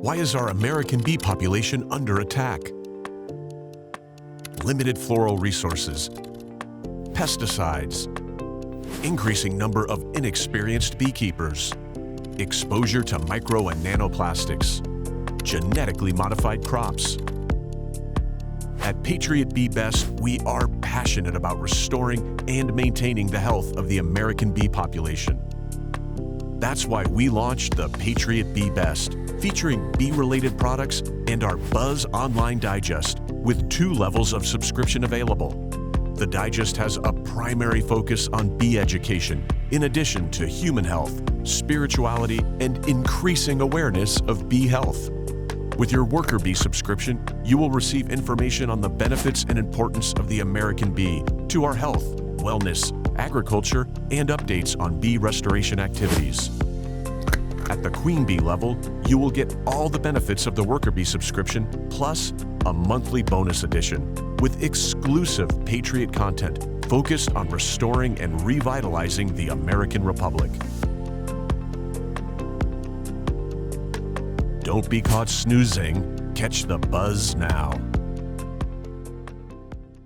Why is our American bee population under attack? Limited floral resources, pesticides, increasing number of inexperienced beekeepers, exposure to micro and nanoplastics, genetically modified crops. At Patriot Bee Best, we are passionate about restoring and maintaining the health of the American bee population. That's why we launched the Patriot Bee Best, featuring bee-related products and our Buzz Online Digest, with 2 levels of subscription available. The Digest has a primary focus on bee education, in addition to human health, spirituality, and increasing awareness of bee health. With your worker bee subscription, you will receive information on the benefits and importance of the American bee to our health, wellness, agriculture, and updates on bee restoration activities. At the Queen Bee level, you will get all the benefits of the worker bee subscription, plus a monthly bonus edition with exclusive Patriot content focused on restoring and revitalizing the American Republic. Don't be caught snoozing. Catch the buzz now.